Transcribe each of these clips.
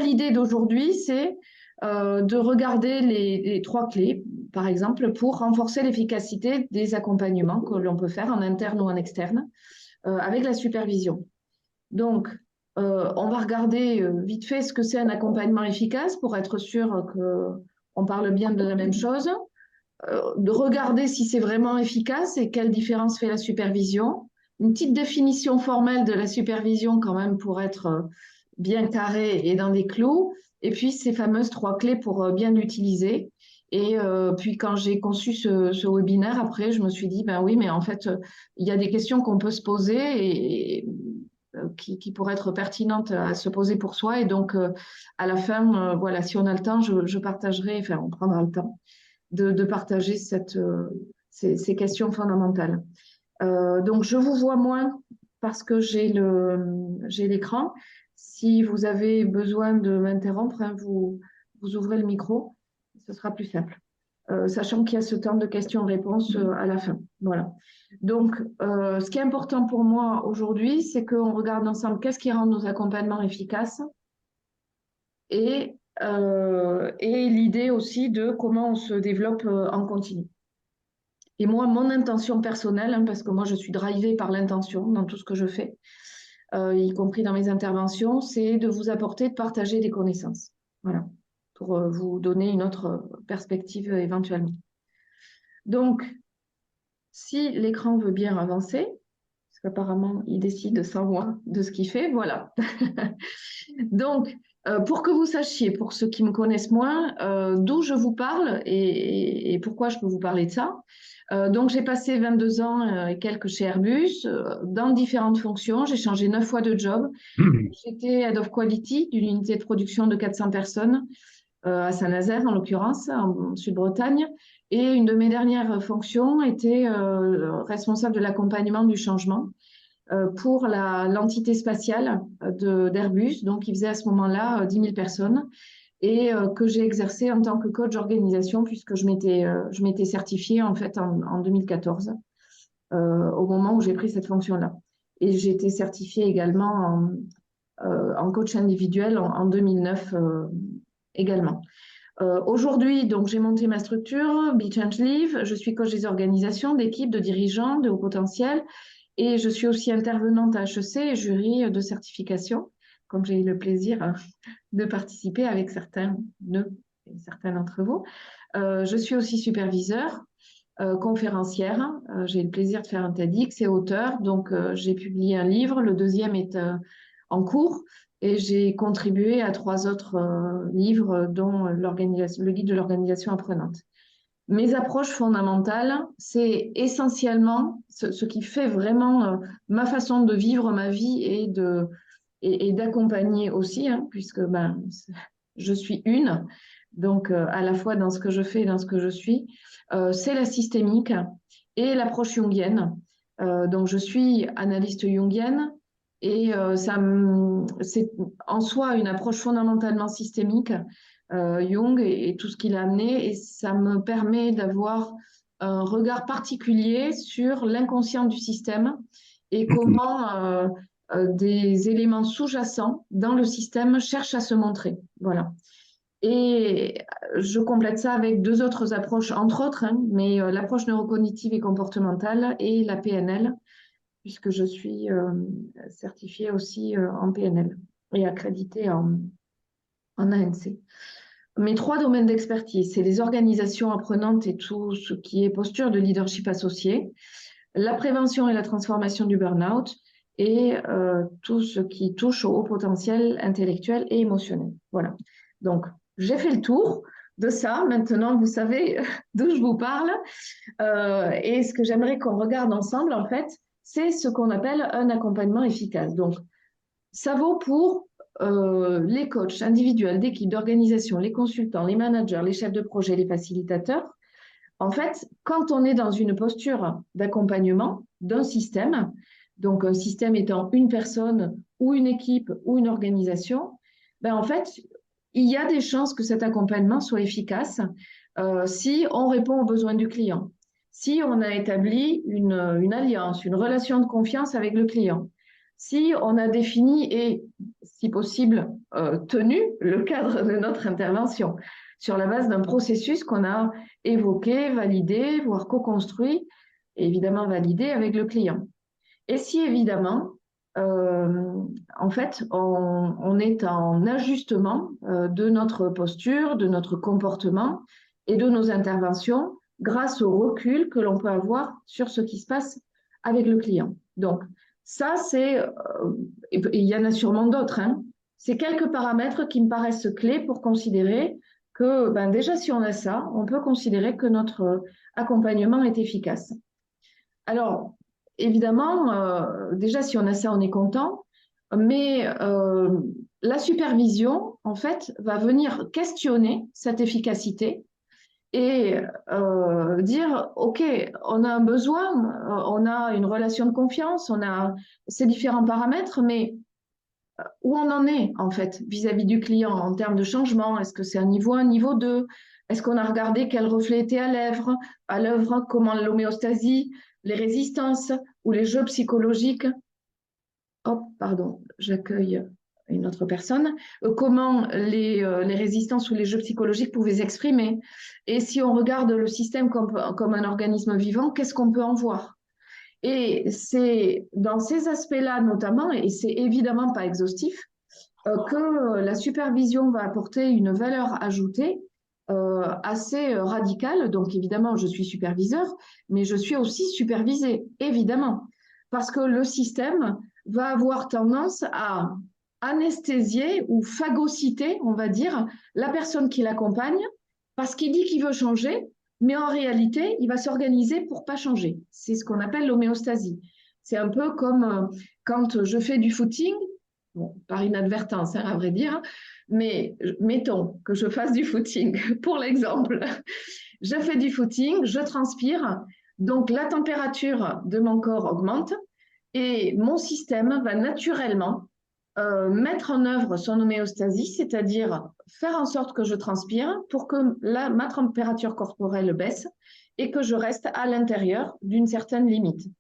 l'idée d'aujourd'hui, c'est de regarder les 3 clés, par exemple, pour renforcer l'efficacité des accompagnements que l'on peut faire en interne ou en externe avec la supervision. Donc, on va regarder vite fait ce que c'est un accompagnement efficace pour être sûr qu'on parle bien de la même chose. De regarder si c'est vraiment efficace et quelle différence fait la supervision. Une petite définition formelle de la supervision quand même pour être bien carré et dans des clous. Et puis ces fameuses 3 clés pour bien l'utiliser. Et puis quand j'ai conçu ce webinaire, après, je me suis dit, ben oui, mais en fait, il y a des questions qu'on peut se poser et qui pourraient être pertinentes à se poser pour soi. Et donc, à la fin, voilà, si on a le temps, je partagerai, enfin, on prendra le temps de partager ces questions fondamentales. Donc, je vous vois moins parce que j'ai l'écran. Si vous avez besoin de m'interrompre, hein, vous ouvrez le micro, ce sera plus simple. Sachant qu'il y a ce temps de questions-réponses à la fin. Voilà. Donc, ce qui est important pour moi aujourd'hui, c'est qu'on regarde ensemble qu'est-ce qui rend nos accompagnements efficaces et l'idée aussi de comment on se développe en continu. Et moi, mon intention personnelle, hein, parce que moi, je suis drivée par l'intention dans tout ce que je fais, y compris dans mes interventions, c'est de vous apporter, de partager des connaissances. Voilà, pour vous donner une autre perspective éventuellement. Donc, si l'écran veut bien avancer, parce qu'apparemment, il décide sans moi de ce qu'il fait, voilà. Donc, pour que vous sachiez, pour ceux qui me connaissent moins, d'où je vous parle et pourquoi je peux vous parler de ça. Donc, j'ai passé 22 ans et quelques chez Airbus, dans différentes fonctions. J'ai changé 9 fois de job. J'étais Head of Quality d'une unité de production de 400 personnes à Saint-Nazaire, en l'occurrence, en Sud-Bretagne. Et une de mes dernières fonctions était responsable de l'accompagnement du changement pour l'entité spatiale d'Airbus. Donc, il faisait à ce moment-là 10 000 personnes et que j'ai exercé en tant que coach organisation puisque je m'étais certifiée en fait en 2014 au moment où j'ai pris cette fonction-là. Et j'ai été certifiée également en coach individuel en 2009 également. Aujourd'hui, donc, j'ai monté ma structure, Be Change Live. Je suis coach des organisations, d'équipes, de dirigeants, de haut potentiel. Et je suis aussi intervenante à HEC et jury de certification, comme j'ai eu le plaisir de participer avec certains d'entre vous. Je suis aussi superviseur, conférencière. J'ai le plaisir de faire un TEDx et auteur. Donc, j'ai publié un livre. Le deuxième est en cours. Et j'ai contribué à 3 autres livres, dont le guide de l'organisation apprenante. Mes approches fondamentales, c'est essentiellement ce qui fait vraiment ma façon de vivre ma vie et d'accompagner aussi, hein, puisque je suis une, donc à la fois dans ce que je fais et dans ce que je suis, c'est la systémique et l'approche jungienne. Donc je suis analyste jungienne et c'est en soi une approche fondamentalement systémique. Jung et tout ce qu'il a amené, et ça me permet d'avoir un regard particulier sur l'inconscient du système et comment des éléments sous-jacents dans le système cherchent à se montrer. Voilà. Et je complète ça avec 2 autres approches, entre autres, hein, mais l'approche neurocognitive et comportementale et la PNL, puisque je suis certifiée aussi en PNL et accréditée en ANC. Mes 3 domaines d'expertise, c'est les organisations apprenantes et tout ce qui est posture de leadership associé, la prévention et la transformation du burn-out et tout ce qui touche au haut potentiel intellectuel et émotionnel. Voilà. Donc, j'ai fait le tour de ça. Maintenant, vous savez d'où je vous parle. Et ce que j'aimerais qu'on regarde ensemble, en fait, c'est ce qu'on appelle un accompagnement efficace. Donc, ça vaut pour les coachs individuels, d'équipe, d'organisation, les consultants, les managers, les chefs de projet, les facilitateurs. En fait, quand on est dans une posture d'accompagnement d'un système, donc un système étant une personne ou une équipe ou une organisation, en fait, il y a des chances que cet accompagnement soit efficace si on répond aux besoins du client, si on a établi une alliance, une relation de confiance avec le client, si on a défini, et si possible, tenu le cadre de notre intervention, sur la base d'un processus qu'on a évoqué, validé, voire co-construit, et évidemment validé avec le client. Et si évidemment, en fait, on est en ajustement de notre posture, de notre comportement et de nos interventions grâce au recul que l'on peut avoir sur ce qui se passe avec le client. Donc, ça, c'est, et il y en a sûrement d'autres, hein, c'est quelques paramètres qui me paraissent clés pour considérer que, ben déjà, si on a ça, on peut considérer que notre accompagnement est efficace. Alors, évidemment, déjà, si on a ça, on est content, mais la supervision, en fait, va venir questionner cette efficacité et dire, OK, on a un besoin, on a une relation de confiance, on a ces différents paramètres, mais où on en est, en fait, vis-à-vis du client en termes de changement? Est-ce que c'est un niveau 1, niveau 2? Est-ce qu'on a regardé quel reflet était à l'œuvre, comment l'homéostasie, les résistances ou les jeux psychologiques? Oh, pardon, j'accueille une autre personne. Comment les résistances ou les jeux psychologiques pouvaient s'exprimer? Et si on regarde le système comme un organisme vivant, qu'est-ce qu'on peut en voir? Et c'est dans ces aspects-là notamment, et c'est évidemment pas exhaustif, que la supervision va apporter une valeur ajoutée assez radicale. Donc évidemment, je suis superviseur, mais je suis aussi supervisée, évidemment, parce que le système va avoir tendance à anesthésier ou phagocyter, on va dire, la personne qui l'accompagne, parce qu'il dit qu'il veut changer, mais en réalité, il va s'organiser pour pas changer. C'est ce qu'on appelle l'homéostasie. C'est un peu comme quand je fais du footing, bon, par inadvertance, hein, à vrai dire, mais mettons que je fasse du footing, pour l'exemple. Je fais du footing, je transpire, donc la température de mon corps augmente et mon système va naturellement mettre en œuvre son homéostasie, c'est-à-dire faire en sorte que je transpire pour que ma température corporelle baisse et que je reste à l'intérieur d'une certaine limite.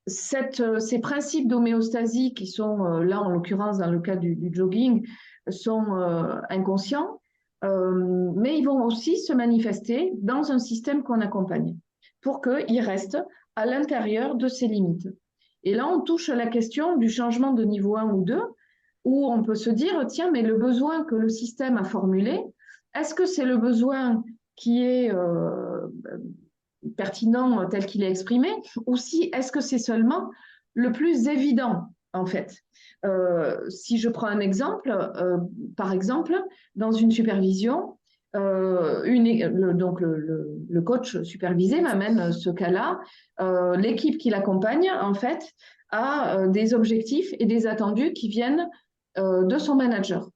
Ces principes d'homéostasie qui sont là, en l'occurrence dans le cas du jogging, sont inconscients, mais ils vont aussi se manifester dans un système qu'on accompagne pour qu'il reste à l'intérieur de ses limites. Et là, on touche à la question du changement de niveau 1 ou 2, où on peut se dire, tiens, mais le besoin que le système a formulé, est-ce que c'est le besoin qui est pertinent tel qu'il est exprimé, ou si est-ce que c'est seulement le plus évident, en fait. Si je prends un exemple, par exemple, dans une supervision, donc le coach supervisé m'amène ce cas-là, l'équipe qui l'accompagne, en fait, a des objectifs et des attendus qui viennent de son manager.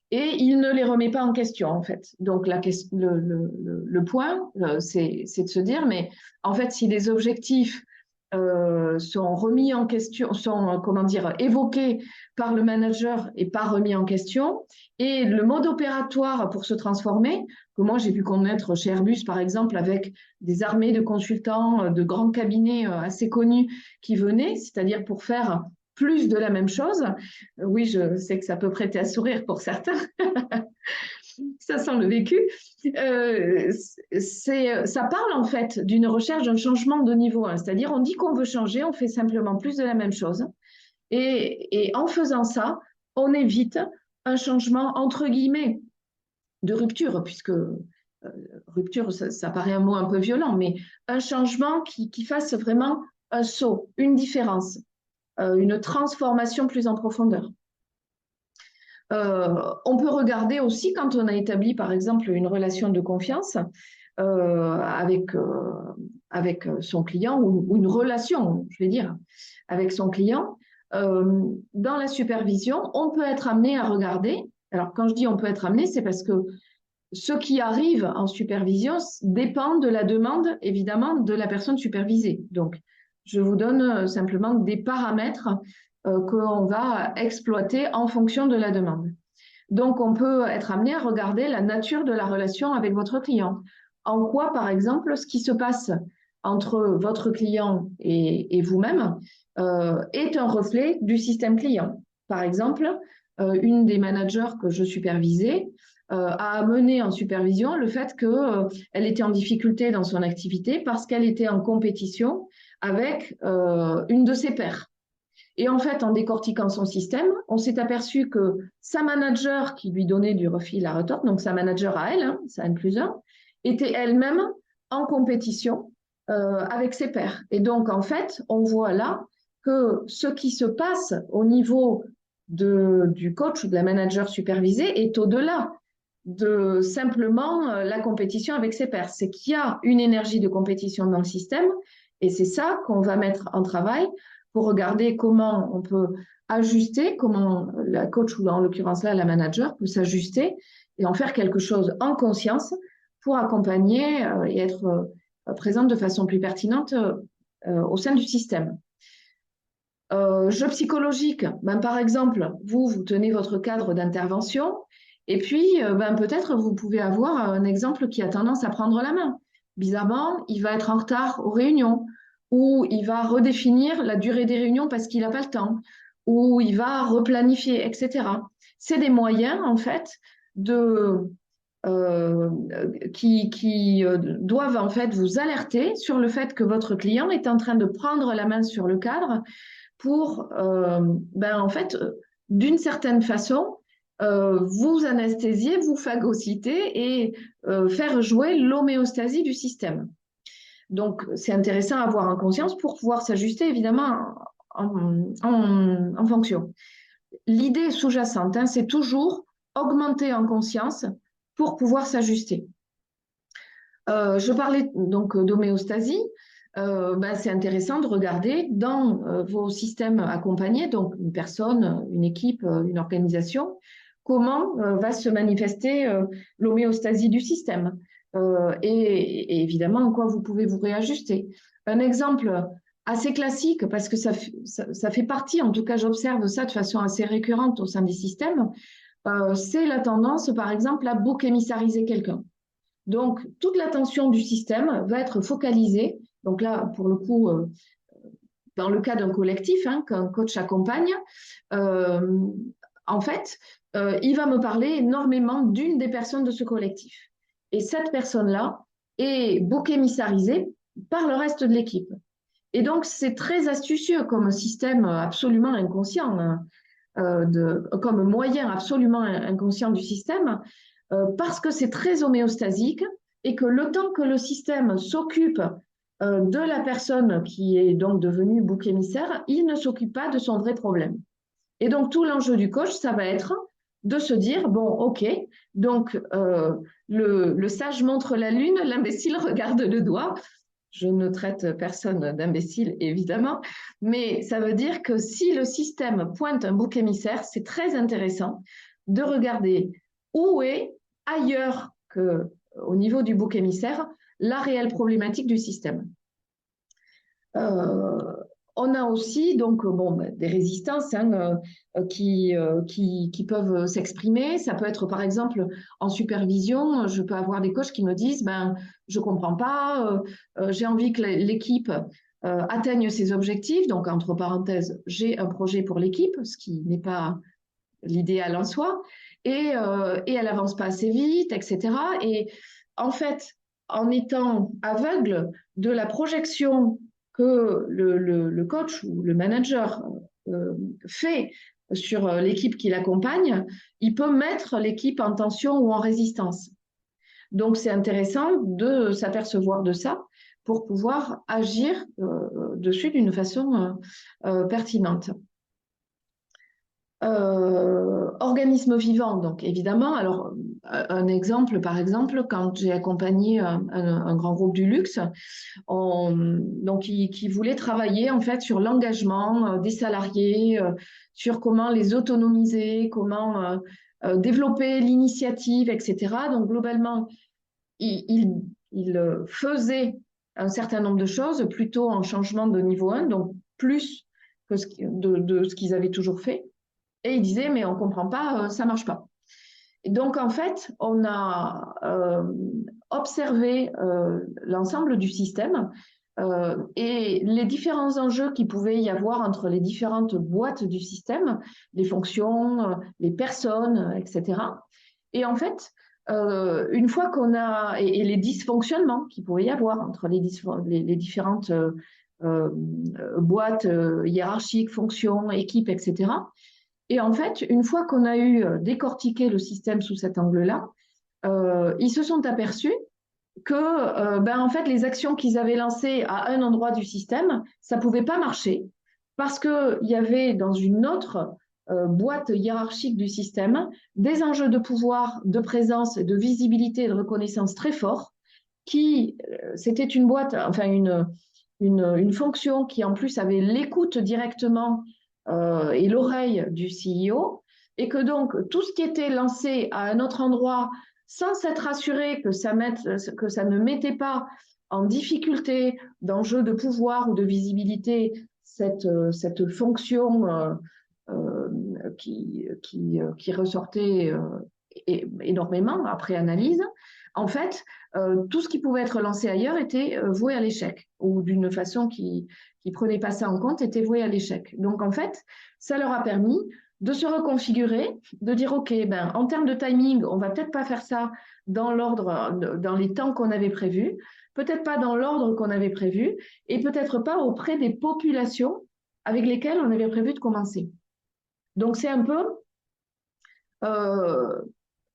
Et il ne les remet pas en question, en fait. Donc, le point, c'est de se dire, mais en fait, si les objectifs sont remis en question, sont, comment dire, évoqués par le manager et pas remis en question, et le mode opératoire pour se transformer, que moi j'ai pu connaître chez Airbus, par exemple, avec des armées de consultants, de grands cabinets assez connus qui venaient, c'est-à-dire pour faire plus de la même chose. Oui, je sais que ça peut prêter à sourire pour certains. Ça sent le vécu. Ça parle en fait d'une recherche d'un changement de niveau 1. C'est-à-dire, on dit qu'on veut changer, on fait simplement plus de la même chose. Et en faisant ça, on évite un changement entre guillemets de rupture, puisque rupture, ça paraît un mot un peu violent, mais un changement qui fasse vraiment un saut, une différence. Une transformation plus en profondeur. On peut regarder aussi quand on a établi, par exemple, une relation de confiance avec son client ou une relation, je vais dire, avec son client. Dans la supervision, on peut être amené à regarder. Alors, quand je dis on peut être amené, c'est parce que ce qui arrive en supervision dépend de la demande, évidemment, de la personne supervisée. Donc, je vous donne simplement des paramètres qu'on va exploiter en fonction de la demande. Donc, on peut être amené à regarder la nature de la relation avec votre client. En quoi, par exemple, ce qui se passe entre votre client et vous-même est un reflet du système client. par exemple, une des managers que je supervisais a amené en supervision le fait qu'elle était en difficulté dans son activité parce qu'elle était en compétition avec une de ses pairs. Et en fait, en décortiquant son système, on s'est aperçu que sa manager qui lui donnait du refil à retordre, donc sa manager à elle, hein, sa N+1, était elle-même en compétition avec ses pairs. Et donc, en fait, on voit là que ce qui se passe au niveau du coach ou de la manager supervisée est au-delà de simplement la compétition avec ses pairs. C'est qu'il y a une énergie de compétition dans le système et c'est ça qu'on va mettre en travail pour regarder comment on peut ajuster, comment la coach ou en l'occurrence là la manager peut s'ajuster et en faire quelque chose en conscience pour accompagner et être présente de façon plus pertinente au sein du système. Jeu psychologique, ben, par exemple, vous tenez votre cadre d'intervention et puis ben, peut-être vous pouvez avoir un exemple qui a tendance à prendre la main. Bizarrement, il va être en retard aux réunions ou il va redéfinir la durée des réunions parce qu'il n'a pas le temps ou il va replanifier, etc. C'est des moyens, en fait, euh, qui doivent en fait vous alerter sur le fait que votre client est en train de prendre la main sur le cadre pour, ben, en fait, d'une certaine façon, vous anesthésier, vous phagocyter et faire jouer l'homéostasie du système. Donc, c'est intéressant à avoir en conscience pour pouvoir s'ajuster, évidemment, en fonction. L'idée sous-jacente, hein, c'est toujours augmenter en conscience pour pouvoir s'ajuster. Je parlais donc d'homéostasie. Ben, c'est intéressant de regarder dans vos systèmes accompagnés, donc une personne, une équipe, une organisation, comment va se manifester l'homéostasie du système et évidemment en quoi vous pouvez vous réajuster. Un exemple assez classique, parce que ça fait partie, en tout cas j'observe ça de façon assez récurrente au sein des systèmes, c'est la tendance par exemple à bouc émissariser quelqu'un. Donc, toute l'attention du système va être focalisée. Donc là, pour le coup, dans le cas d'un collectif, hein, qu'un coach accompagne, euh, en fait, il va me parler énormément d'une des personnes de ce collectif. Et cette personne-là est bouc émissarisée par le reste de l'équipe. Et donc, c'est très astucieux comme système absolument inconscient, hein, comme moyen absolument inconscient du système, parce que c'est très homéostasique et que le temps que le système s'occupe de la personne qui est donc devenue bouc émissaire, il ne s'occupe pas de son vrai problème. Et donc tout l'enjeu du coach, ça va être de se dire, bon, ok, donc le sage montre la lune, l'imbécile regarde le doigt. Je ne traite personne d'imbécile, évidemment, mais ça veut dire que si le système pointe un bouc émissaire, c'est très intéressant de regarder où est, ailleurs qu'au niveau du bouc émissaire, la réelle problématique du système. On a aussi donc bon, des résistances hein, qui peuvent s'exprimer. Ça peut être par exemple en supervision, je peux avoir des coachs qui me disent ben je comprends pas, j'ai envie que l'équipe atteigne ses objectifs. Donc entre parenthèses, j'ai un projet pour l'équipe, ce qui n'est pas l'idéal en soi, et elle avance pas assez vite, etc. Et en fait, en étant aveugle de la projection que le coach ou le manager fait sur l'équipe qui l'accompagne, il peut mettre l'équipe en tension ou en résistance. Donc, c'est intéressant de s'apercevoir de ça pour pouvoir agir dessus d'une façon pertinente. Organisme vivant, donc évidemment, alors un exemple, par exemple, quand j'ai accompagné un grand groupe du luxe, donc qui voulait travailler en fait sur l'engagement des salariés, sur comment les autonomiser, comment développer l'initiative, etc. Donc globalement, il faisait un certain nombre de choses plutôt en changement de niveau 1, donc plus que de ce qu'ils avaient toujours fait. Et il disait, mais on ne comprend pas, ça ne marche pas. Et donc, en fait, on a observé l'ensemble du système et les différents enjeux qu'il pouvait y avoir entre les différentes boîtes du système, les fonctions, les personnes, etc. Et en fait, une fois qu'on a, et les dysfonctionnements qu'il pouvait y avoir entre les différentes boîtes hiérarchiques, fonctions, équipes, etc. Et en fait, une fois qu'on a eu décortiqué le système sous cet angle-là, ils se sont aperçus que en fait, les actions qu'ils avaient lancées à un endroit du système, ça ne pouvait pas marcher parce qu'il y avait dans une autre boîte hiérarchique du système des enjeux de pouvoir, de présence, de visibilité et de reconnaissance très forts qui, c'était une boîte, enfin une fonction qui en plus avait l'écoute directement et l'oreille du CEO, et que donc tout ce qui était lancé à un autre endroit sans s'être assuré que ça ne mettait pas en difficulté d'enjeux de pouvoir ou de visibilité cette fonction euh, qui ressortait énormément après analyse, en fait, tout ce qui pouvait être lancé ailleurs était voué à l'échec, ou d'une façon qui ne prenait pas ça en compte, était voué à l'échec. Donc, en fait, ça leur a permis de se reconfigurer, de dire, OK, en termes de timing, on va peut-être pas faire ça dans l'ordre, dans les temps qu'on avait prévus, peut-être pas dans l'ordre qu'on avait prévu, et peut-être pas auprès des populations avec lesquelles on avait prévu de commencer. Donc, c'est un peu euh,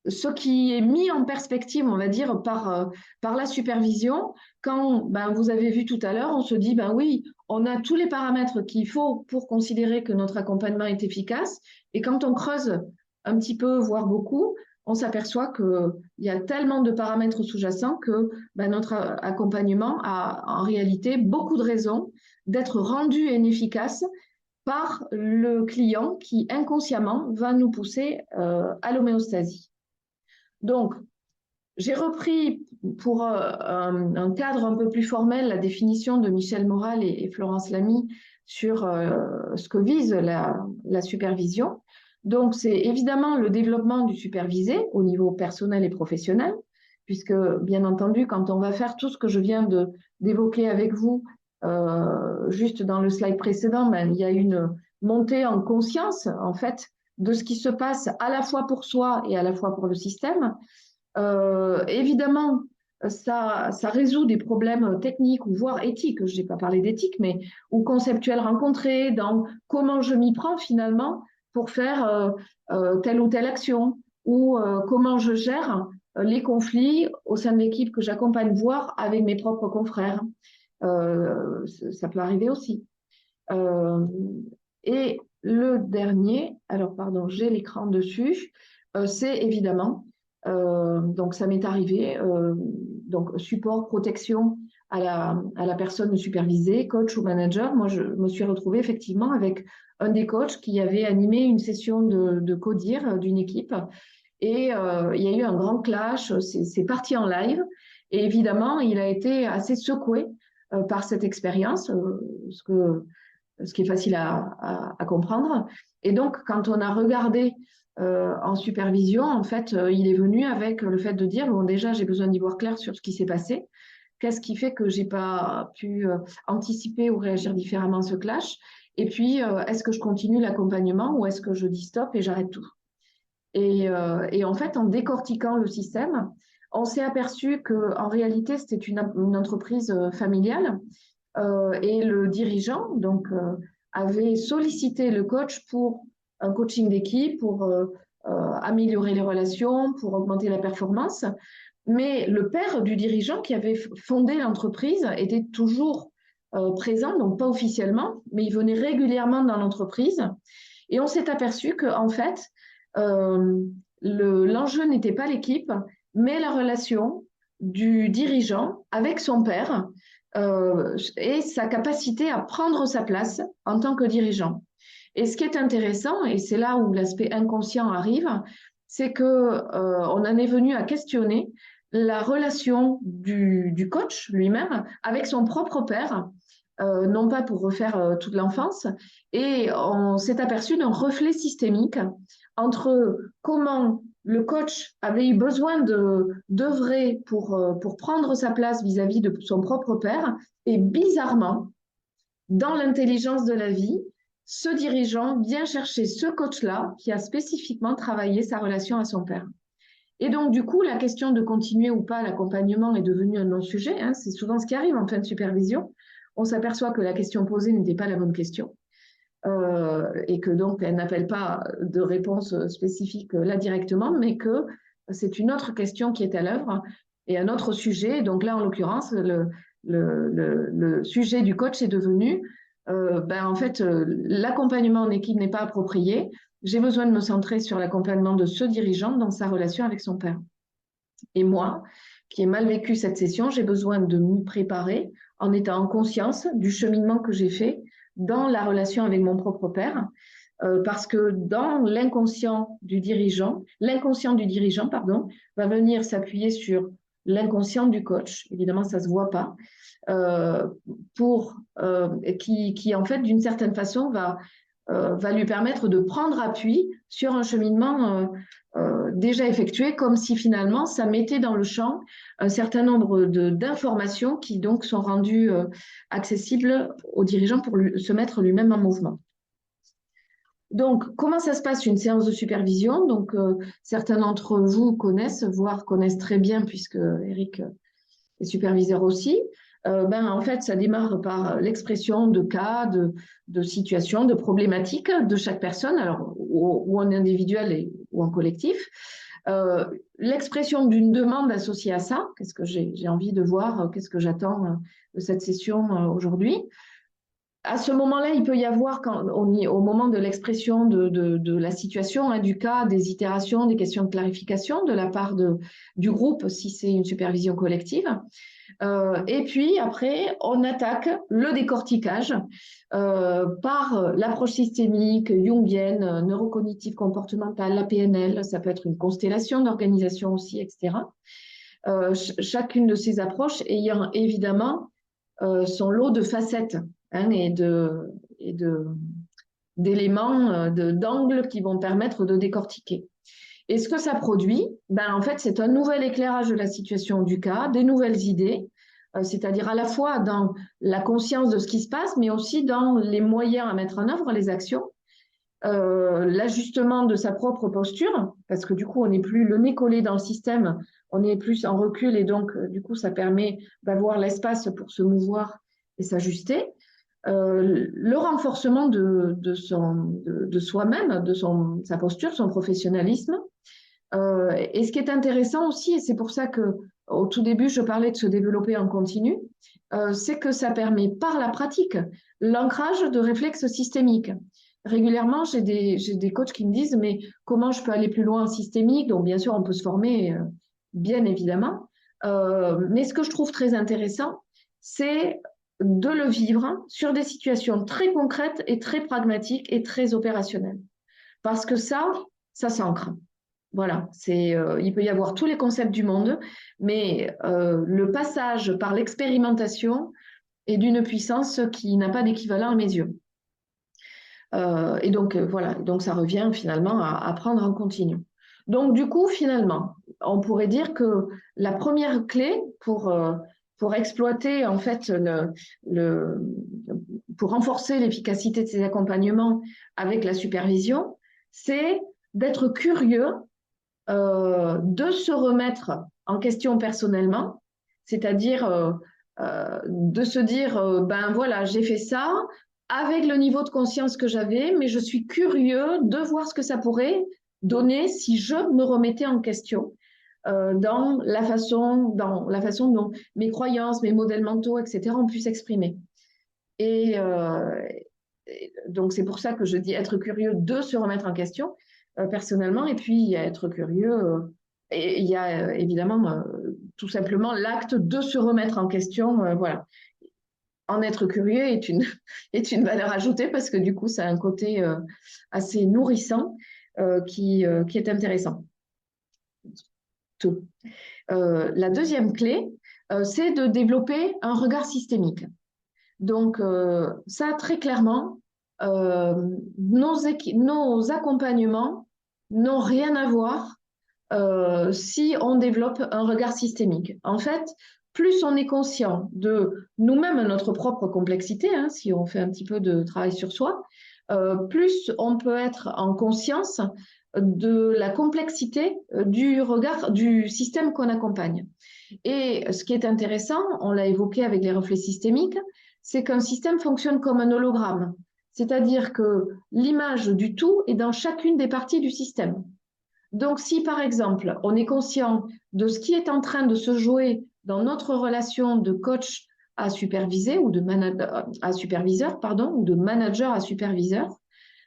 ce qui est mis en perspective, on va dire, par la supervision. Quand vous avez vu tout à l'heure, on se dit, oui, on a tous les paramètres qu'il faut pour considérer que notre accompagnement est efficace. Et quand on creuse un petit peu, voire beaucoup, on s'aperçoit qu'il y a tellement de paramètres sous-jacents que notre accompagnement a en réalité beaucoup de raisons d'être rendu inefficace par le client qui inconsciemment va nous pousser à l'homéostasie. Donc, j'ai repris pour un cadre un peu plus formel la définition de Michel Moral et Florence Lamy sur ce que vise la supervision. Donc, c'est évidemment le développement du supervisé au niveau personnel et professionnel, puisque, bien entendu, quand on va faire tout ce que je viens d'évoquer avec vous, juste dans le slide précédent, il y a une montée en conscience, en fait, de ce qui se passe à la fois pour soi et à la fois pour le système. Évidemment, ça résout des problèmes techniques ou voire éthiques, je n'ai pas parlé d'éthique, mais ou conceptuels rencontrés dans comment je m'y prends finalement pour faire telle ou telle action, ou comment je gère les conflits au sein de l'équipe que j'accompagne, voire avec mes propres confrères. Ça peut arriver aussi. Et le dernier, alors pardon, j'ai l'écran dessus, c'est évidemment, donc ça m'est arrivé, donc support, protection à la personne supervisée, coach ou manager. Moi, je me suis retrouvée effectivement avec un des coachs qui avait animé une session de codir d'une équipe. Et il y a eu un grand clash, c'est parti en live. Et évidemment, il a été assez secoué par cette expérience, ce qui est facile à comprendre. Et donc, quand on a regardé en supervision, en fait, il est venu avec le fait de dire, bon, déjà, j'ai besoin d'y voir clair sur ce qui s'est passé. Qu'est-ce qui fait que j'ai pas pu anticiper ou réagir différemment à ce clash? Et puis, est-ce que je continue l'accompagnement ou est-ce que je dis stop et j'arrête tout? Et en fait, en décortiquant le système, on s'est aperçu qu'en réalité, c'était une entreprise familiale et le dirigeant donc, avait sollicité le coach pour un coaching d'équipe, pour améliorer les relations, pour augmenter la performance. Mais le père du dirigeant qui avait fondé l'entreprise était toujours présent, donc pas officiellement, mais il venait régulièrement dans l'entreprise. Et on s'est aperçu qu'en fait, l'enjeu n'était pas l'équipe, mais la relation du dirigeant avec son père et sa capacité à prendre sa place en tant que dirigeant. Et ce qui est intéressant, et c'est là où l'aspect inconscient arrive, c'est que on en est venu à questionner la relation du coach lui-même avec son propre père, non pas pour refaire toute l'enfance, et on s'est aperçu d'un reflet systémique entre comment le coach avait eu besoin d'œuvrer pour prendre sa place vis-à-vis de son propre père. Et bizarrement, dans l'intelligence de la vie, ce dirigeant vient chercher ce coach-là qui a spécifiquement travaillé sa relation à son père. Et donc, du coup, la question de continuer ou pas l'accompagnement est devenue un non-sujet. Hein. C'est souvent ce qui arrive en fin de supervision. On s'aperçoit que la question posée n'était pas la bonne question et que donc elle n'appelle pas de réponse spécifique là directement, mais que c'est une autre question qui est à l'œuvre et un autre sujet. Donc là, en l'occurrence, le sujet du coach est devenu, en fait, l'accompagnement en équipe n'est pas approprié. J'ai besoin de me centrer sur l'accompagnement de ce dirigeant dans sa relation avec son père. Et moi, qui ai mal vécu cette session, j'ai besoin de m'y préparer en étant en conscience du cheminement que j'ai fait dans la relation avec mon propre père, parce que dans l'inconscient du dirigeant, pardon, va venir s'appuyer sur l'inconscient du coach. Évidemment, ça se voit pas, qui en fait d'une certaine façon va lui permettre de prendre appui sur un cheminement déjà effectué, comme si finalement ça mettait dans le champ un certain nombre d'informations qui donc sont rendues accessibles aux dirigeants pour se mettre lui-même en mouvement. Donc, comment ça se passe une séance de supervision? Donc, certains d'entre vous connaissent, voire connaissent très bien, puisque Eric est superviseur aussi. En fait, ça démarre par l'expression de cas, de situations, de problématiques de chaque personne, alors ou en individuel ou en collectif. L'expression d'une demande associée à ça, qu'est-ce que j'ai envie de voir, qu'est-ce que j'attends de cette session aujourd'hui. À ce moment-là, il peut y avoir, au moment de l'expression de la situation, hein, du cas, des itérations, des questions de clarification de la part du groupe, si c'est une supervision collective. Et puis après, on attaque le décortiquage par l'approche systémique, jungienne, neurocognitive comportementale, la PNL, ça peut être une constellation d'organisation aussi, etc. Chacune de ces approches ayant évidemment son lot de facettes hein, d'éléments, d'angles qui vont permettre de décortiquer. Et ce que ça produit, en fait, c'est un nouvel éclairage de la situation du cas, des nouvelles idées, c'est-à-dire à la fois dans la conscience de ce qui se passe, mais aussi dans les moyens à mettre en œuvre, les actions, l'ajustement de sa propre posture, parce que du coup, on n'est plus le nez collé dans le système, on est plus en recul, et donc, du coup, ça permet d'avoir l'espace pour se mouvoir et s'ajuster. Le renforcement de soi-même, sa posture, son professionnalisme. Et ce qui est intéressant aussi, et c'est pour ça que au tout début, je parlais de se développer en continu, c'est que ça permet par la pratique l'ancrage de réflexes systémiques. Régulièrement, j'ai des coachs qui me disent, mais comment je peux aller plus loin en systémique? Donc, bien sûr, on peut se former, bien évidemment. Mais ce que je trouve très intéressant, c'est de le vivre sur des situations très concrètes et très pragmatiques et très opérationnelles. Parce que ça s'ancre. Voilà, il peut y avoir tous les concepts du monde, mais le passage par l'expérimentation est d'une puissance qui n'a pas d'équivalent à mes yeux. Et donc, voilà, donc ça revient finalement à apprendre en continu. Donc, du coup, finalement, on pourrait dire que la première clé pour exploiter, en fait, pour renforcer l'efficacité de ces accompagnements avec la supervision, c'est d'être curieux, de se remettre en question personnellement, c'est-à-dire de se dire, voilà, j'ai fait ça avec le niveau de conscience que j'avais, mais je suis curieux de voir ce que ça pourrait donner si je me remettais en question dans la façon dont mes croyances, mes modèles mentaux, etc., ont pu s'exprimer. Et donc, c'est pour ça que je dis être curieux de se remettre en question personnellement. Et puis, il y a être curieux. Et il y a évidemment tout simplement l'acte de se remettre en question. Voilà. En être curieux est une valeur ajoutée parce que du coup, ça a un côté assez nourrissant qui est intéressant. Tout. La deuxième clé, c'est de développer un regard systémique. Donc, ça, très clairement, nos accompagnements n'ont rien à voir si on développe un regard systémique. En fait, plus on est conscient de nous-mêmes, notre propre complexité, hein, si on fait un petit peu de travail sur soi, plus on peut être en conscience de la complexité du regard du système qu'on accompagne. Et ce qui est intéressant, on l'a évoqué avec les reflets systémiques, c'est qu'un système fonctionne comme un hologramme. C'est-à-dire que l'image du tout est dans chacune des parties du système. Donc, si par exemple, on est conscient de ce qui est en train de se jouer dans notre relation de coach à superviser ou de à superviseur, pardon, ou de manager à superviseur,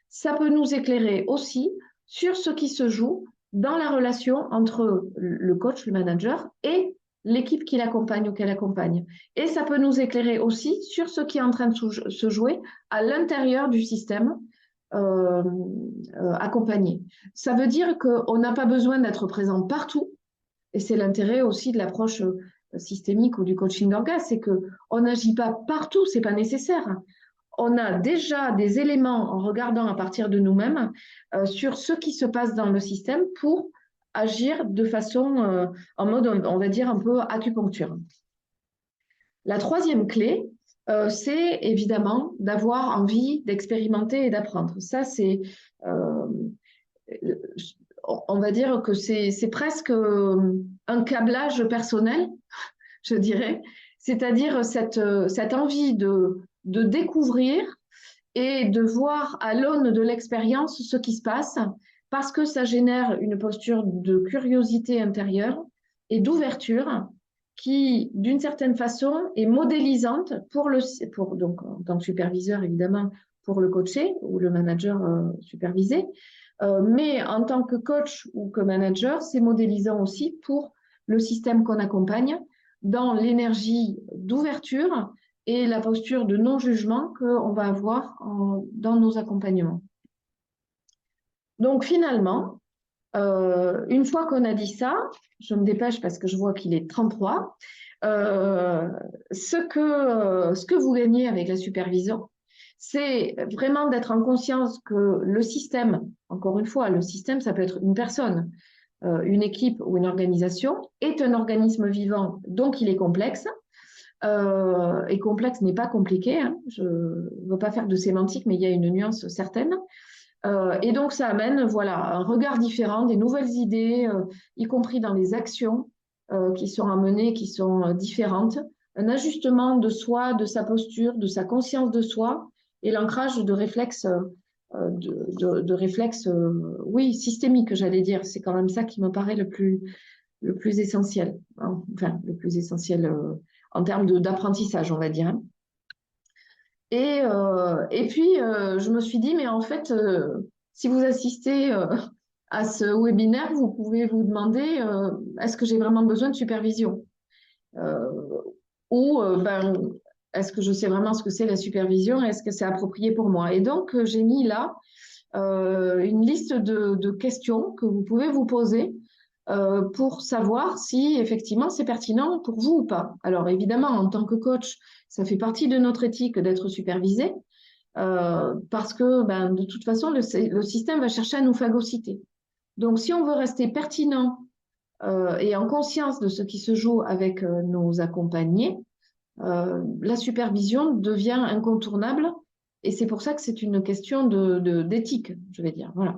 ça peut nous éclairer aussi sur ce qui se joue dans la relation entre le coach, le manager et l'équipe qui l'accompagne ou qu'elle accompagne. Et ça peut nous éclairer aussi sur ce qui est en train de se jouer à l'intérieur du système accompagné. Ça veut dire qu'on n'a pas besoin d'être présent partout, et c'est l'intérêt aussi de l'approche systémique ou du coaching d'orgas, c'est qu'on n'agit pas partout, c'est pas nécessaire. On a déjà des éléments en regardant à partir de nous-mêmes sur ce qui se passe dans le système pour agir de façon en mode, on va dire, un peu acupuncture. La troisième clé, c'est évidemment d'avoir envie d'expérimenter et d'apprendre. Ça, c'est, on va dire que c'est presque un câblage personnel, je dirais, c'est-à-dire cette envie de découvrir et de voir à l'aune de l'expérience ce qui se passe, parce que ça génère une posture de curiosité intérieure et d'ouverture qui, d'une certaine façon, est modélisante donc en tant que superviseur, évidemment, pour le coaché ou le manager supervisé, mais en tant que coach ou que manager, c'est modélisant aussi pour le système qu'on accompagne dans l'énergie d'ouverture et la posture de non-jugement qu'on va avoir dans nos accompagnements. Donc finalement, une fois qu'on a dit ça, je me dépêche parce que je vois qu'il est 33, ce que vous gagnez avec la supervision, c'est vraiment d'être en conscience que le système, encore une fois, le système, ça peut être une personne, une équipe ou une organisation, est un organisme vivant, donc il est complexe. Et complexe n'est pas compliqué, hein. Je ne veux pas faire de sémantique, mais il y a une nuance certaine. Et donc, ça amène voilà, un regard différent, des nouvelles idées, y compris dans les actions qui sont à mener, qui sont différentes, un ajustement de soi, de sa posture, de sa conscience de soi et l'ancrage de réflexes, réflexes oui, systémiques, j'allais dire. C'est quand même ça qui me paraît le plus essentiel, hein. Enfin, le plus essentiel en termes d'apprentissage, on va dire. Et puis, je me suis dit, mais en fait, si vous assistez à ce webinaire, vous pouvez vous demander, est-ce que j'ai vraiment besoin de supervision? Ou est-ce que je sais vraiment ce que c'est la supervision? Est-ce que c'est approprié pour moi? Et donc, j'ai mis là une liste de questions que vous pouvez vous poser pour savoir si effectivement c'est pertinent pour vous ou pas. Alors évidemment, en tant que coach, ça fait partie de notre éthique d'être supervisé parce que de toute façon, le système va chercher à nous phagocyter. Donc si on veut rester pertinent et en conscience de ce qui se joue avec nos accompagnés, la supervision devient incontournable et c'est pour ça que c'est une question d'éthique, je vais dire. Voilà.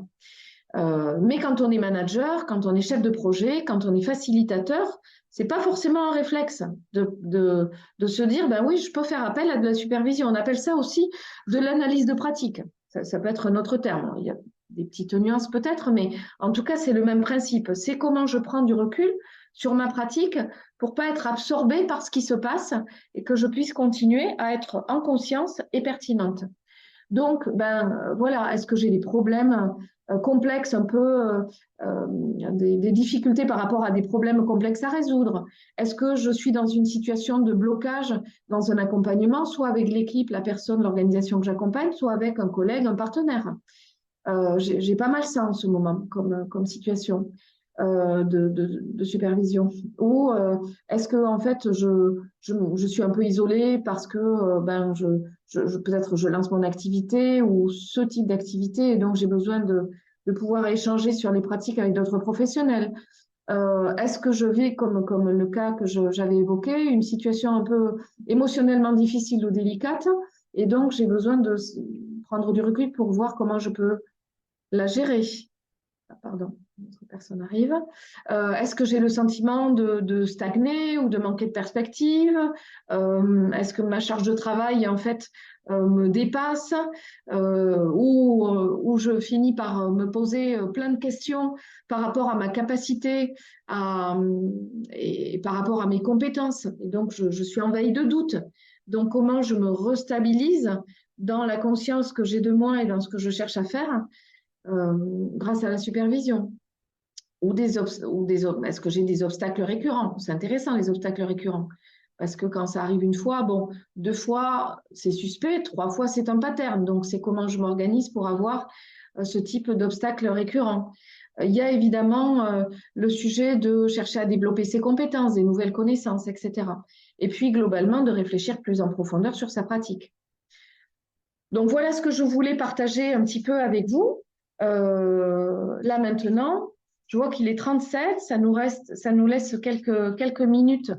Mais quand on est manager, quand on est chef de projet, quand on est facilitateur, c'est pas forcément un réflexe de se dire, ben oui, je peux faire appel à de la supervision. On appelle ça aussi de l'analyse de pratique. Ça peut être un autre terme. Il y a des petites nuances peut-être, mais en tout cas, c'est le même principe. C'est comment je prends du recul sur ma pratique pour pas être absorbée par ce qui se passe et que je puisse continuer à être en conscience et pertinente. Donc, voilà, est-ce que j'ai des problèmes complexes, un peu des difficultés par rapport à des problèmes complexes à résoudre? Est-ce que je suis dans une situation de blocage dans un accompagnement, soit avec l'équipe, la personne, l'organisation que j'accompagne, soit avec un collègue, un partenaire? J'ai pas mal ça en ce moment comme situation de supervision. Ou est-ce que en fait je suis un peu isolée parce que peut-être je lance mon activité ou ce type d'activité et donc j'ai besoin de pouvoir échanger sur les pratiques avec d'autres professionnels. Est-ce que je vis, comme le cas que j'avais évoqué, une situation un peu émotionnellement difficile ou délicate, et donc j'ai besoin de prendre du recul pour voir comment je peux la gérer. Ah, pardon, une autre personne arrive. Est-ce que j'ai le sentiment de stagner ou de manquer de perspective? Est-ce que ma charge de travail, en fait, me dépasse ou je finis par me poser plein de questions par rapport à ma capacité et par rapport à mes compétences. Et donc, je suis envahie de doutes. Donc, comment je me restabilise dans la conscience que j'ai de moi et dans ce que je cherche à faire grâce à la supervision est-ce que j'ai des obstacles récurrents? C'est intéressant, les obstacles récurrents. Parce que quand ça arrive une fois, bon, 2 fois, c'est suspect, 3 fois, c'est un pattern. Donc, c'est comment je m'organise pour avoir ce type d'obstacles récurrents. Il y a évidemment le sujet de chercher à développer ses compétences, des nouvelles connaissances, etc. Et puis, globalement, de réfléchir plus en profondeur sur sa pratique. Donc, voilà ce que je voulais partager un petit peu avec vous. Là, maintenant, je vois qu'il est 37, ça nous laisse quelques minutes.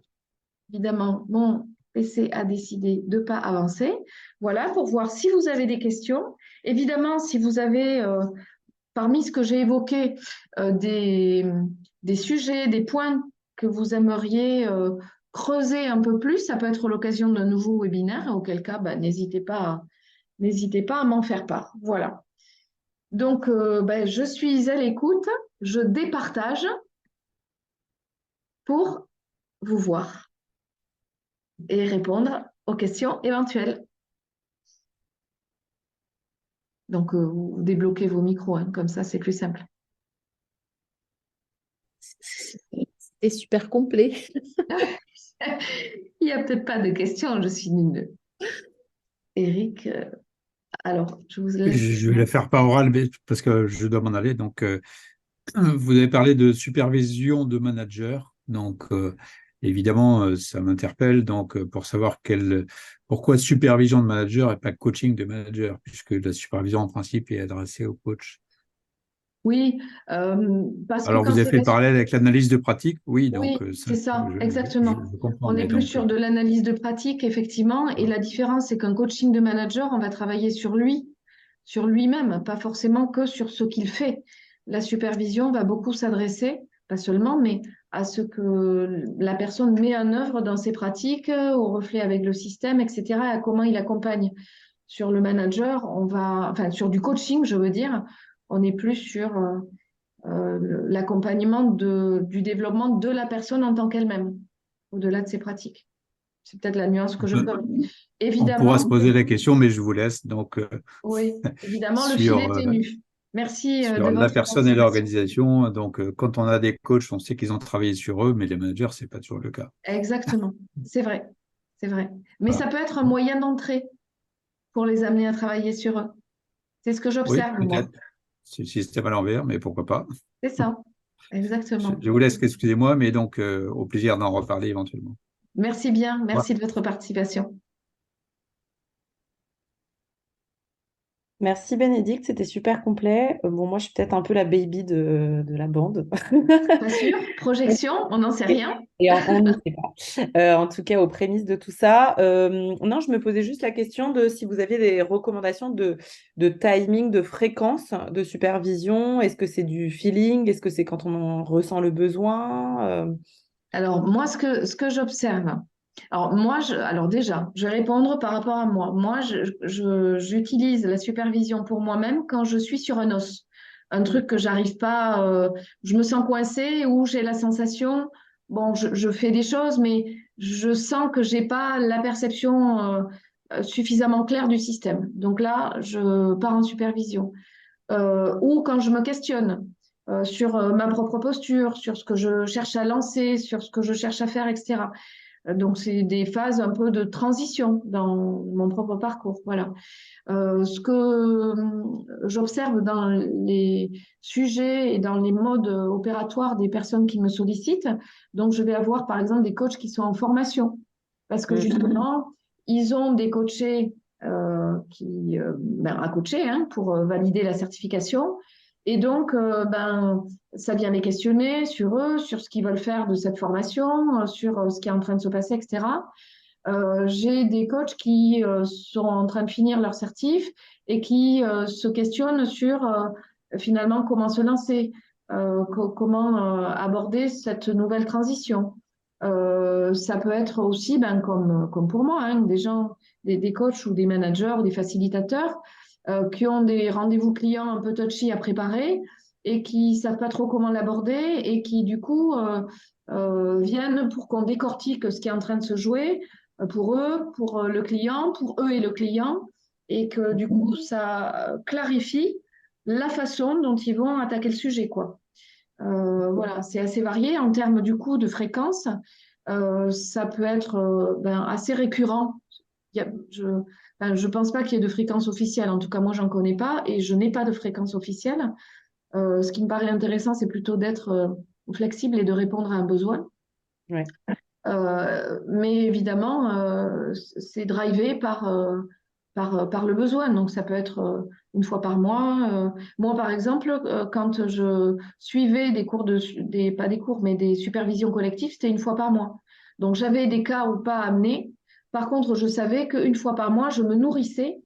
Évidemment, mon PC a décidé de ne pas avancer. Voilà, pour voir si vous avez des questions. Évidemment, si vous avez, parmi ce que j'ai évoqué, des sujets, des points que vous aimeriez creuser un peu plus, ça peut être l'occasion d'un nouveau webinaire, auquel cas, n'hésitez pas à m'en faire part. Voilà. Donc, je suis à l'écoute, je départage pour vous voir et répondre aux questions éventuelles. Donc, vous débloquez vos micros, hein, comme ça, c'est plus simple. C'était super complet. Il n'y a peut-être pas de questions, je suis nulle. Eric, alors, je vous laisse. Je vais la faire par oral parce que je dois m'en aller. Donc, vous avez parlé de supervision de manager. Donc, évidemment, ça m'interpelle. Donc, pour savoir pourquoi supervision de manager et pas coaching de manager, puisque la supervision, en principe, est adressée au coach. Oui, parce que Alors, quand vous avez c'est fait le parallèle avec l'analyse de pratique. Oui, Oui, donc c'est ça, exactement. je comprends. On est Mais plus donc, sur de l'analyse de pratique, effectivement, et la différence, c'est qu'un coaching de manager, on va travailler sur lui, sur lui-même, pas forcément que sur ce qu'il fait. La supervision va beaucoup s'adresser, pas seulement, mais à ce que la personne met en œuvre dans ses pratiques, au reflet avec le système, etc., à comment il accompagne. Sur le manager, enfin, sur du coaching, je veux dire, on est plus sur l'accompagnement du développement de la personne en tant qu'elle-même, au-delà de ses pratiques. C'est peut-être la nuance que je peux. on pourra se Évidemment, poser la question, mais je vous laisse. Donc, oui, évidemment, le fil est sur, ténu. Merci de sur la votre personne et participation. l'organisation. Donc, quand on a des coachs, on sait qu'ils ont travaillé sur eux, mais les managers, c'est pas toujours le cas. Exactement, c'est vrai, c'est vrai. Mais ça Voilà. peut être un moyen d'entrée pour les amener à travailler sur eux. C'est ce que Oui, j'observe, moi. peut-être. C'est le système à l'envers, mais pourquoi pas. C'est ça, exactement. Je vous laisse, excusez-moi, mais donc au plaisir d'en reparler éventuellement. Merci bien, Au revoir. merci de votre participation. Merci Bénédicte, c'était super complet. Bon, moi, je suis peut-être un peu la baby de la bande. Pas sûr? Projection? On n'en sait rien. Et on ne sait pas. En tout cas, aux prémices de tout ça. Non, je me posais juste la question de si vous aviez des recommandations de timing, de fréquence de supervision. Est-ce que c'est du feeling? Est-ce que c'est quand on en ressent le besoin? Alors, moi, ce que j'observe, alors déjà, je vais répondre par rapport à moi. Moi, j'utilise la supervision pour moi-même quand je suis sur un os. Un truc que j'arrive pas, je me sens coincée ou j'ai la sensation, bon, je fais des choses, mais je sens que j'ai pas la perception suffisamment claire du système. Donc là, je pars en supervision ou quand je me questionne sur ma propre posture, sur ce que je cherche à lancer, sur ce que je cherche à faire, etc. Donc, c'est des phases un peu de transition dans mon propre parcours. Voilà. Ce que j'observe dans les sujets et dans les modes opératoires des personnes qui me sollicitent, donc je vais avoir par exemple des coachs qui sont en formation, parce que justement, ils ont des coachés à coacher hein, pour valider la certification. Et donc, ça vient les questionner sur eux, sur ce qu'ils veulent faire de cette formation, sur ce qui est en train de se passer, etc. J'ai des coachs qui sont en train de finir leur certif et qui se questionnent sur finalement comment se lancer, comment aborder cette nouvelle transition. Ça peut être aussi, comme pour moi, hein, des gens, des coachs ou des managers ou des facilitateurs qui ont des rendez-vous clients un peu touchy à préparer et qui savent pas trop comment l'aborder et qui du coup viennent pour qu'on décortique ce qui est en train de se jouer pour eux, pour le client, pour eux et le client, et que du coup, ça clarifie la façon dont ils vont attaquer le sujet, quoi. Voilà, c'est assez varié en termes du coup de fréquence. Ça peut être assez récurrent. Il y a- je je pense pas qu'il y ait de fréquence officielle. En tout cas, moi, j'en connais pas et je n'ai pas de fréquence officielle. Ce qui me paraît intéressant, c'est plutôt d'être flexible et de répondre à un besoin. Ouais. Mais évidemment, c'est drivé par le besoin. Donc, ça peut être une fois par mois. Moi, par exemple, quand je suivais des cours pas des cours, mais des supervisions collectives, c'était une fois par mois. Donc, j'avais des cas ou pas amenés. Par contre, je savais qu'une fois par mois, je me nourrissais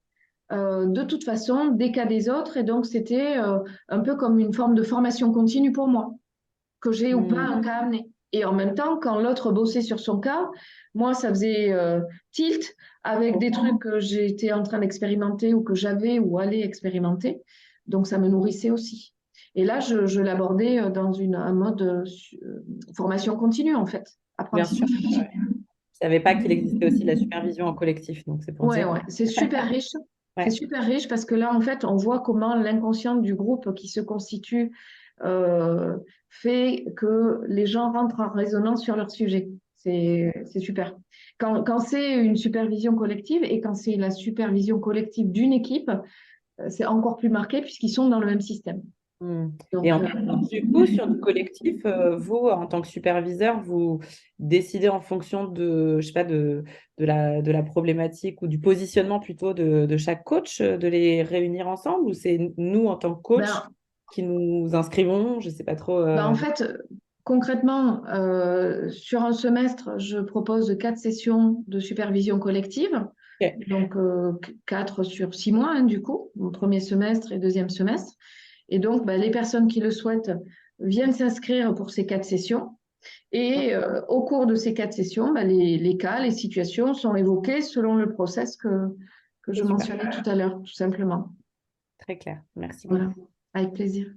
de toute façon des cas des autres. Et donc, c'était un peu comme une forme de formation continue pour moi que j'ai ou pas Mm. un cas amené. Et en même temps, quand l'autre bossait sur son cas, moi, ça faisait tilt avec des trucs que j'étais en train d'expérimenter ou que j'avais ou allais expérimenter. Donc, ça me nourrissait aussi. Et là, je l'abordais dans un mode formation continue, en fait. Bien sûr. Apprentissage. Ouais. Je ne savais pas qu'il existait aussi de la supervision en collectif, donc c'est pour Ouais, dire. ouais, c'est super riche. C'est Ouais. super riche parce que là, en fait, on voit comment l'inconscient du groupe qui se constitue euh, fait que les gens rentrent en résonance sur leur sujet. C'est super. Quand c'est une supervision collective et quand c'est la supervision collective d'une équipe, c'est encore plus marqué puisqu'ils sont dans le même système. Mm. Et Donc, du coup, sur le collectif, vous, en tant que superviseur, vous décidez en fonction de, je sais pas, de la problématique ou du positionnement plutôt de chaque coach, de les réunir ensemble, ou c'est nous, en tant que coach, ben, qui nous inscrivons, je sais pas trop. en fait, concrètement, sur un semestre, je propose 4 sessions de supervision collective. Ok. Donc 4 sur 6 mois, hein, du coup, mon premier semestre et deuxième semestre. Et donc, les personnes qui le souhaitent viennent s'inscrire pour ces 4 sessions. Et au cours de ces 4 sessions, les cas, les situations sont évoqués selon le process que je C'est super, mentionnais tout à l'heure, tout simplement. très clair. Merci beaucoup. Voilà, avec plaisir.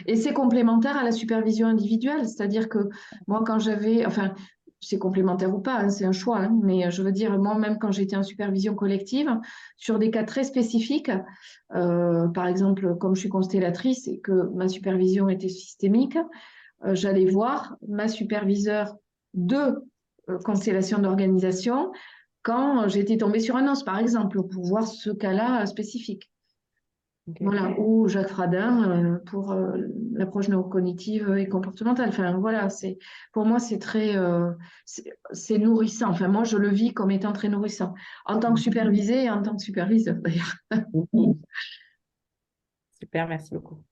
Et c'est complémentaire à la supervision individuelle, c'est-à-dire que moi, quand j'avais, enfin, c'est complémentaire ou pas, hein, c'est un choix, hein, mais je veux dire, moi-même, quand j'étais en supervision collective, sur des cas très spécifiques, par exemple, comme je suis constellatrice et que ma supervision était systémique, j'allais voir ma superviseure de constellation d'organisation quand j'étais tombée sur un os, par exemple, pour voir ce cas-là spécifique. Ok. Voilà, ou Jacques Fradin pour l'approche neurocognitive et comportementale. Enfin, voilà, pour moi, c'est très, c'est nourrissant. Enfin, moi, je le vis comme étant très nourrissant, en tant que supervisé et en tant que superviseur, d'ailleurs. Mhm. Super, merci beaucoup.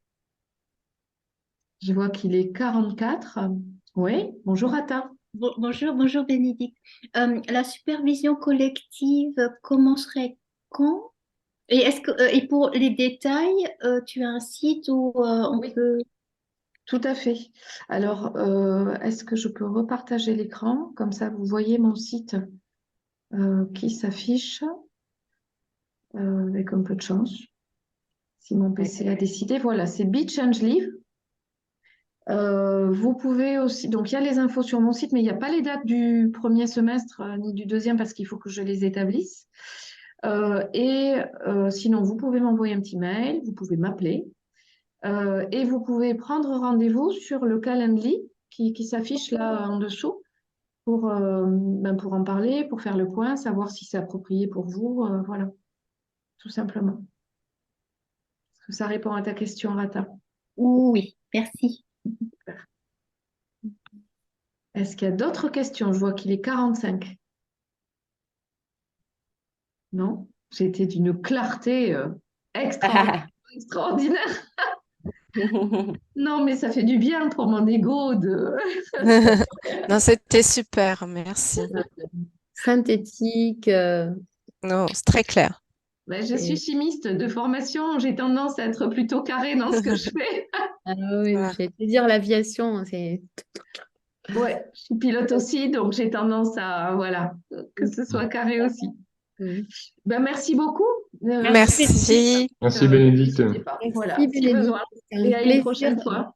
Je vois qu'il est 44. Oui, bonjour Atta. Bonjour, bonjour Bénédicte. La supervision collective commencerait quand? Et et pour les détails, tu as un site où on Oui, peut. tout à fait. Alors, est-ce que je peux repartager l'écran? Comme ça, vous voyez mon site qui s'affiche avec un peu de chance. Si mon Oui. PC a décidé, voilà, c'est Beat Change Live. Vous pouvez aussi, donc il y a les infos sur mon site, mais il n'y a pas les dates du premier semestre ni du deuxième parce qu'il faut que je les établisse. Sinon, vous pouvez m'envoyer un petit mail, vous pouvez m'appeler et vous pouvez prendre rendez-vous sur le Calendly qui s'affiche là en dessous pour en parler, pour faire le point, savoir si c'est approprié pour vous, voilà, tout simplement. Est-ce que ça répond à ta question, Rata? Oui, merci. Est-ce qu'il y a d'autres questions? Je vois qu'il est 45. Non? C'était d'une clarté extraordinaire. Extraordinaire. Non, mais ça fait du bien pour mon ego de. Non, c'était super, merci. Synthétique. Non, c'est très clair. Ben, je suis chimiste de formation, j'ai tendance à être plutôt carré dans ce que je fais. Ah oui, Voilà. j'allais te dire l'aviation, c'est. Ouais, je suis pilote aussi, donc j'ai tendance à, voilà, que ce soit carré aussi. Mm. Ben, merci beaucoup. Merci. Merci Bénédicte. N'hésitez pas. Merci Voilà, si Bénédicte, besoin. c'est un Et à une plaisir. prochaine fois.